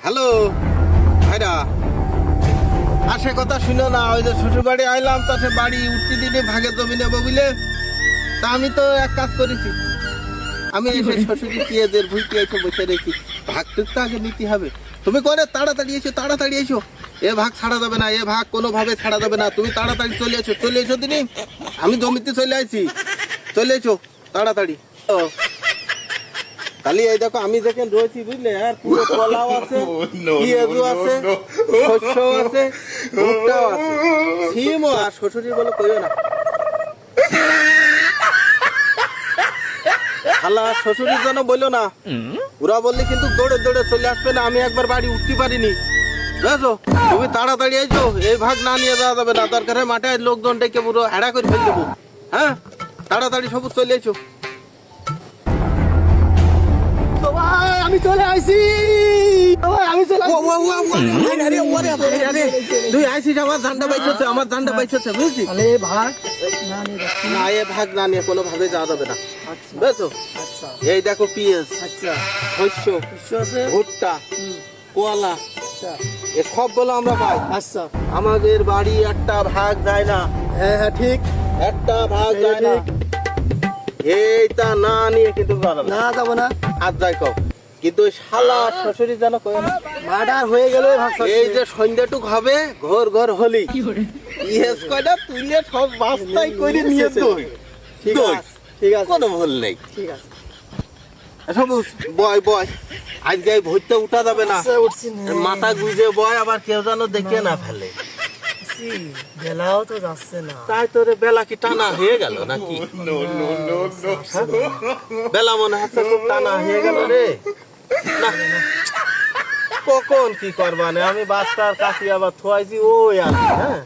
Hello ভাইরা, আসে কথা শুনো না। ওই যে শ্বশুর বাড়ি আইলাম, তাতে বাড়ি উঠতে দিনে ভাগে জমি নেবো বুঝলে। তা আমি তো এক কাজ করেছি, আমি এসে শ্বশুরি পেঁয়াজের ভুইতে এসে বসে রেখি। ভাগটুক তো আগে নিতে হবে। তুমি করে তাড়াতাড়ি এসো, তাড়াতাড়ি এসো। এ ভাগ ছাড়া যাবে না, এ ভাগ কোনোভাবে ছাড়া যাবে না। তুমি তাড়াতাড়ি চলে এসো দিনি। আমি জমিতে চলে আসছি, চলে এসো তাড়াতাড়ি। ও খালি এই দেখো আমি যেখানে রয়েছি বুঝলে, আর পুরো কলাও আছে, পেঁয়াজও আছে, শস্য আছে, ভুট্টাও আছে, সিমও। আর শ্বশুরি বলে কইও না, খালা শ্বশুরির জন্য বললো না। ওরা বললে কিন্তু দৌড়ে দৌড়ে চলে আসবে না, আমি একবার বাড়ি উঠতে পারিনি বুঝেছো। তুমি তাড়াতাড়ি আইছো, এই ভাগ না নিয়ে যাওয়া যাবে না। দরকার হয় মাঠে লোকজন ডেকে পুরো হেডা করে ফেলে দেবো। হ্যাঁ তাড়াতাড়ি সবুজ চলে এসো। আমি চলে আসি, আমি চলে তুই আইসিস, আমার ধানটা বাইছে, আমার ধানটা বাইছে বুঝলি। আরে ভাগ না নিয়ে যাচ্ছি। না এ ভাগ না নিয়ে কোনোভাবে যাওয়া যাবে না আচ্ছা বুঝেছো। আচ্ছা এই দেখো পেঁয়াজ, আচ্ছা শস্য, আছে। ভুট্টা, কলা, আচ্ছা এ সবগুলো আমরা পাই। আচ্ছা আমাদের বাড়ি একটা ভাগ যায় না, হ্যাঁ হ্যাঁ ঠিক, একটা ভাগ এই যায় না। ঠিক। এইটা না নিয়ে কিন্তু যাওয়া যাবে না। না যাবো না, আর যাই কও, কিন্তু ওই শালা শ্বশুরি যেন কই না। মার্ডার হয়ে গেলে ভাগ এই যে সন্ধ্যাটুক হবে, ঘর ঘর হলি ইয়েস কয়টা তুইলে সব বাস্তাই করে নিয়ে তো। ঠিক আছে ঠিক আছে কোনো ভুল নেই। ঠিক আছে। সবুজ বয় বয়, আজকে এই ভইতে উঠা যাবে না। আচ্ছা, উঠছি না। মাথা গুজে বয়, আবার কেউ যেন দেখে না ফেলে। উঠছি। বেলাও তো যাচ্ছে না। তাই তোরে বেলা কি টানা হয়ে গেল নাকি? বেলা মনে হচ্ছে খুব টানা হয়ে গেল রে। না, কখন কি করবানে, আমি বাসটার কাছে আবার থুয়াইছি ওই আর কি, হ্যাঁ,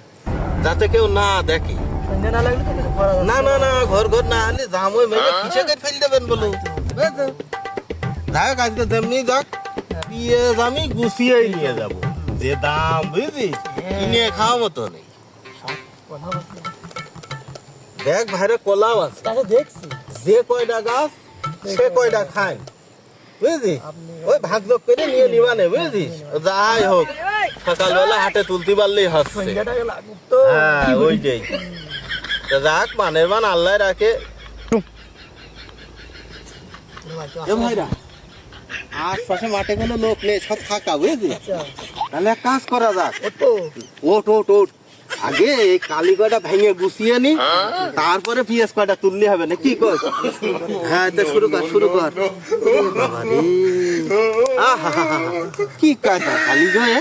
যাতে কেউ না দেখে। সন্ধ্যা না লাগলে তো কিছু করা যাচ্ছে না না না, ঘর ঘর না হলে জাম ওই মেরে কিসে করে ফেল দেবেন বলো। যাক আজকে যেমনি যাক, পেঁয়াজ আমি গুছিয়েই নিয়ে যাব। যে দাম বুঝলি, কিনে খাওয়া মতো নেই। কথা বলছি। দেখ ভাইরে কলাও আছে, তাকে দেখছি যে কয়টা গাছ সে কয়টা খায় বুঝলি। আপনি ওই ভাগ যোগ করে নিয়ে নিবানে বুঝলিস। যাই হোক, সকালবেলা হাটে তুলতে পারলেই হচ্ছে। সন্ধ্যাটাকে লাগুক তো। হ্যাঁ ওইটাই। তা যাক, মানের মান আল্লাহ রাখে। এ ভাইরা, আশপাশে মাঠে কোনো লোক নেই, সব ফাঁকা বুঝলি। আচ্ছা তাহলে এক কাজ করা যাক, ওটো ওট ওট ওট, আগে এই কালি কয়টা ভেঙে গুছিয়ে নি, তারপরে পিএস কয়টা তুললে হবে না, কি কর? হ্যাঁ তো শুরু কর শুরু কর। বাবা রে, আহা হা হা, কি কাজা কালি জয়ে।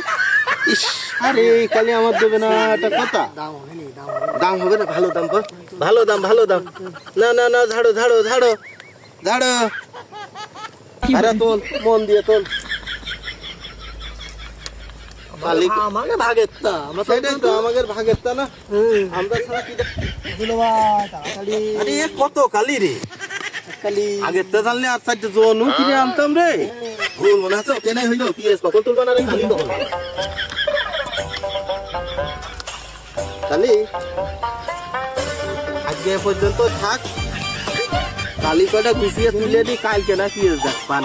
ইস, আরে এই কালি আমার দেবে না, এটা কথা। দাম হবে নি, দাম হবে। দাম হবে না, ভালো দাম কর, ভালো দাম ভালো দাম। না না না, ঝাড়ো ঝাড়ো ঝাড়ো ঝাড়ো, আরে তোল, মন দিয়ে তোল। আমাকে ভাগের তা আমরা তো সেটাই তো আমাদের ভাগের তা না, আমরা ছাড়া কি দেখ- দিলো ভাই তাড়াতাড়ি। আরে এ কত কালি রে, খালি আগের তো জানলে আর চারটে জনু কিনে আনতাম রে। ভুল মনে আছে, কেনাই হইলো পিএস কখন তুলবা না রে, খালি তখন খালি। আজকে এ পর্যন্ত থাক, কালি কটা গুছিয়ে তুলে দি, কালকে না পিএস দেখ পান।